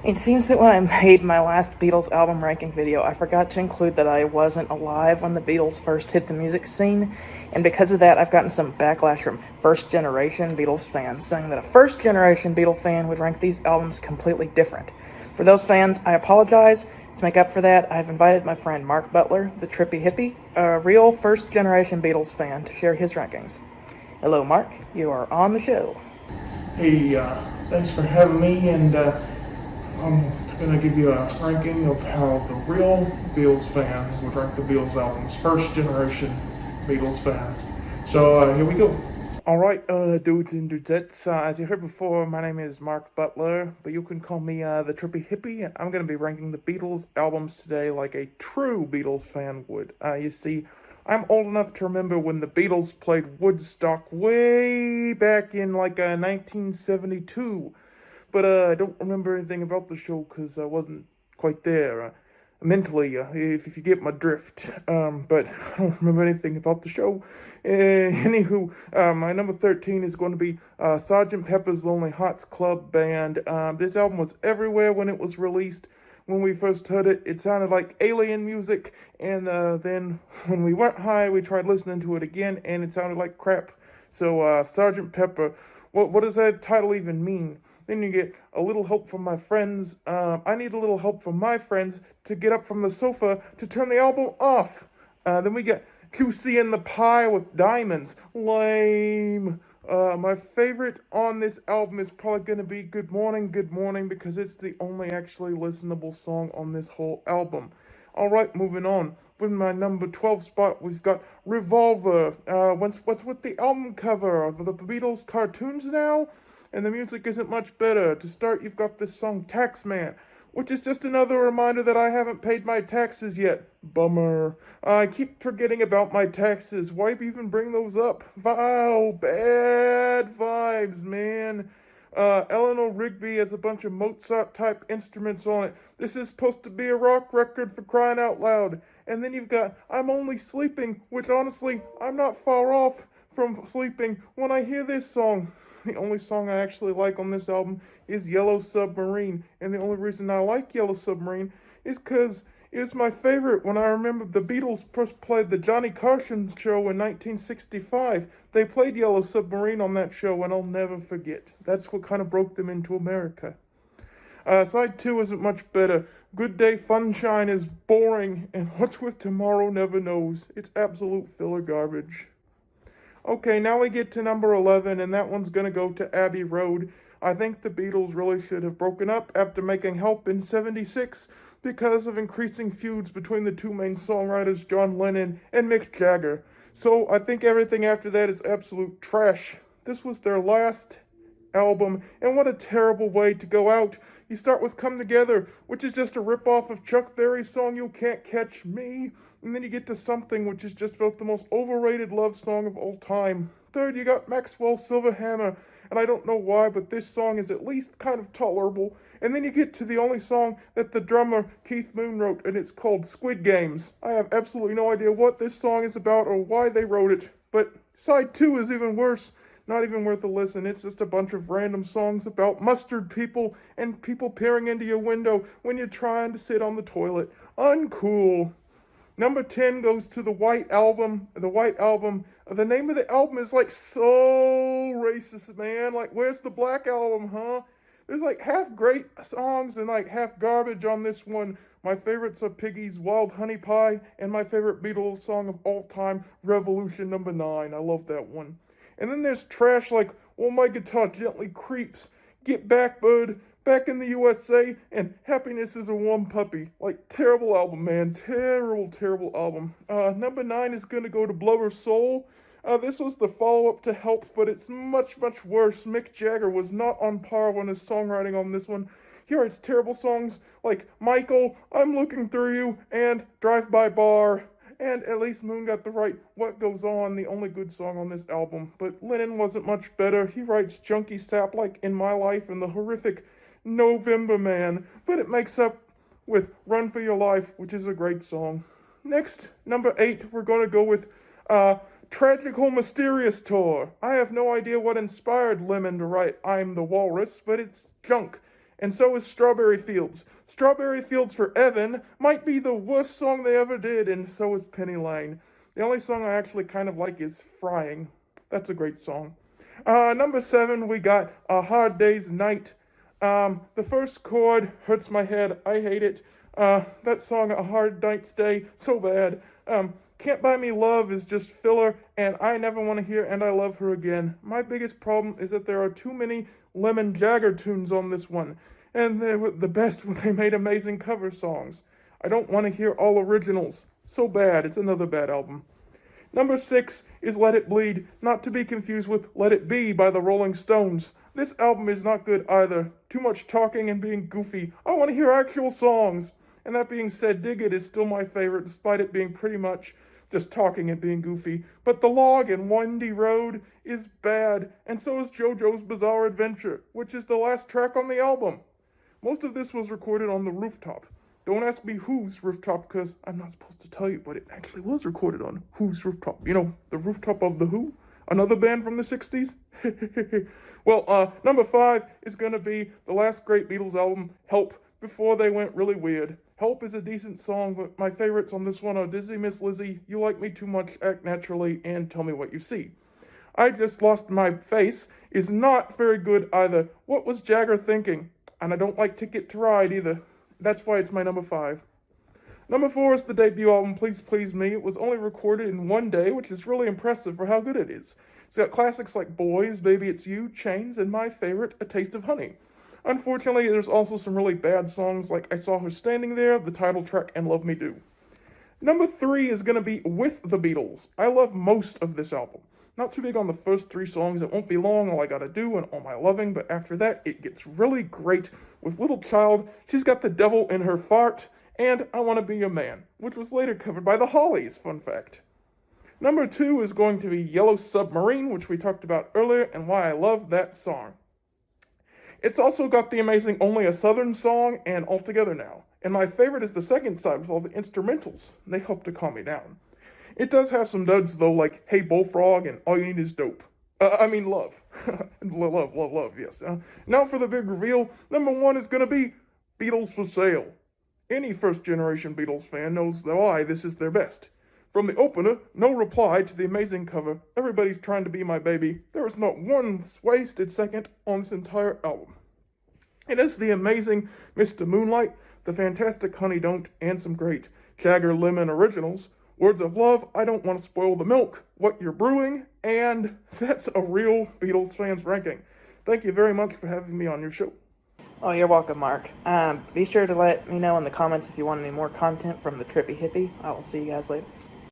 It seems that when I made my last Beatles album ranking video, I forgot to include that I wasn't alive when the Beatles first hit the music scene, and because of that, I've gotten some backlash from first-generation Beatles fans, saying that a first-generation Beatle fan would rank these albums completely different. For those fans, I apologize. To make up for that, I've invited my friend Mark Butler, the Trippie Hippie, a real first-generation Beatles fan, to share his rankings. Hello, Mark. You are on the show. Hey, thanks for having me, and I'm gonna give you a ranking of how the real Beatles fans would rank the Beatles albums. First generation Beatles fan. So here we go. Alright, dudes and dudettes, as you heard before, my name is Mark Butler, but you can call me the Trippie Hippie, and I'm gonna be ranking the Beatles albums today like a true Beatles fan would. You see, I'm old enough to remember when the Beatles played Woodstock way back in 1972. But I don't remember anything about the show because I wasn't quite there mentally, if you get my drift. But I don't remember anything about the show. Anywho, my number 13 is going to be Sgt. Pepper's Lonely Hearts Club Band. This album was everywhere when it was released. When we first heard it, it sounded like alien music, and then when we went high, we tried listening to it again, and it sounded like crap. So, Sgt. Pepper, what does that title even mean? Then you get a little help from my friends. I need a little help from my friends to get up from the sofa to turn the album off. Then we get QC in the Pie with Diamonds. Lame. My favorite on this album is probably going to be Good Morning, because it's the only actually listenable song on this whole album. Alright, moving on. With my number 12 spot, we've got Revolver. What's with the album cover? Are the Beatles cartoons now? And the music isn't much better. To start, you've got this song Taxman, which is just another reminder that I haven't paid my taxes yet. Bummer. I keep forgetting about my taxes. Why even bring those up? Wow, bad vibes, man. Eleanor Rigby has a bunch of Mozart-type instruments on it. This is supposed to be a rock record, for crying out loud. And then you've got I'm Only Sleeping, which honestly, I'm not far off from sleeping when I hear this song. The only song I actually like on this album is Yellow Submarine, and the only reason I like Yellow Submarine is because it's my favorite. When I remember the Beatles first played the Johnny Carson show in 1965, they played Yellow Submarine on that show, and I'll never forget. That's what kind of broke them into America. Side 2 isn't much better. Good Day Funshine is boring, and What's With Tomorrow never knows. It's absolute filler garbage. Okay, now we get to number 11, and that one's going to go to Abbey Road. I think the Beatles really should have broken up after making Help in '76 because of increasing feuds between the two main songwriters, John Lennon and Mick Jagger. So I think everything after that is absolute trash. This was their last album, and what a terrible way to go out. You start with Come Together, which is just a ripoff of Chuck Berry's song You Can't Catch Me, and then you get to Something, which is just about the most overrated love song of all time. Third, you got Maxwell's Silver Hammer, and I don't know why, but this song is at least kind of tolerable. And then you get to the only song that the drummer Keith Moon wrote, and it's called Squid Games. I have absolutely no idea what this song is about or why they wrote it, but side 2 is even worse. Not even worth a listen. It's just a bunch of random songs about mustard people and people peering into your window when you're trying to sit on the toilet. Uncool. Number 10 goes to The White Album. The White Album. The name of the album is so racist, man. Where's the Black Album, huh? There's half great songs and half garbage on this one. My favorites are Piggy's Wild Honey Pie and my favorite Beatles song of all time, Revolution number 9. I love that one. And then there's trash like While My Guitar Gently Creeps, Get Back Bird, Back in the USA, and Happiness is a Warm Puppy. Terrible album, man. Terrible album. Number 9 is going to go to Blubber Soul. This was the follow-up to Help, but it's much worse. Mick Jagger was not on par on his songwriting on this one. He writes terrible songs like Michael, I'm Looking Through You, and Drive By Bar. And at least Moon got the right What Goes On, the only good song on this album. But Lennon wasn't much better. He writes junky sap like In My Life and the horrific November Man. But it makes up with Run For Your Life, which is a great song. Next, number 8, we're going to go with Tragical Mysterious Tour. I have no idea what inspired Lemon to write I'm the Walrus, but it's junk. and so is Strawberry Fields. Strawberry Fields for Evan might be the worst song they ever did, and so is Penny Lane. The only song I actually kind of like is Frying. That's a great song. Number 7, we got A Hard Day's Night. The first chord hurts my head. I hate it. That song, A Hard Night's Day, so bad. Can't Buy Me Love is just filler, and I Never Want to Hear And I Love Her Again. My biggest problem is that there are too many Lemon Jagger tunes on this one, and they were the best when they made amazing cover songs. I don't want to hear all originals. So bad. It's another bad album. Number 6 is Let It Bleed, not to be confused with Let It Be by the Rolling Stones. This album is not good either. Too much talking and being goofy. I want to hear actual songs. And that being said, Dig It is still my favorite, despite it being pretty much just talking and being goofy. But The Log and Windy Road is bad, and so is JoJo's Bizarre Adventure, which is the last track on the album. Most of this was recorded on the rooftop. Don't ask me whose rooftop, because I'm not supposed to tell you, but it actually was recorded on whose rooftop. You know, the rooftop of The Who? Another band from the 60s? Well, number 5 is going to be the last great Beatles album, Help, before they went really weird. Help is a decent song, but my favorites on this one are Dizzy Miss Lizzy, You Like Me Too Much, Act Naturally, and Tell Me What You See. I Just Lost My Face is not very good either. What was Jagger thinking? And I don't like Ticket to Ride either. That's why it's my number 5. Number 4 is the debut album, Please Please Me. It was only recorded in one day, which is really impressive for how good it is. It's got classics like Boys, Baby It's You, Chains, and my favorite, A Taste of Honey. Unfortunately, there's also some really bad songs like I Saw Her Standing There, the title track, and Love Me Do. Number 3 is going to be With the Beatles. I love most of this album. Not too big on the first 3 songs, It Won't Be Long, All I Gotta Do, and All My Loving, but after that, it gets really great with Little Child, She's Got the Devil in Her Fart, and I Want to Be Your Man, which was later covered by the Hollies, fun fact. Number 2 is going to be Yellow Submarine, which we talked about earlier, and why I love that song. It's also got the amazing Only a Southern Song and All Together Now. And my favorite is the second side with all the instrumentals. They help to calm me down. It does have some duds though, like Hey Bullfrog and All You Need Is Dope. Love. love, yes. Now for the big reveal, number 1 is going to be Beatles for Sale. Any first-generation Beatles fan knows why this is their best. From the opener, No Reply, to the amazing cover, Everybody's Trying to Be My Baby, there is not one wasted second on this entire album. It is the amazing Mr. Moonlight, the fantastic Honey Don't, and some great Jagger Lemon originals, Words of Love, I Don't Want to Spoil the Milk, What You're Brewing, and that's a real Beatles fans ranking. Thank you very much for having me on your show. Oh, you're welcome, Mark. Be sure to let me know in the comments if you want any more content from the Trippie Hippie. I will see you guys later.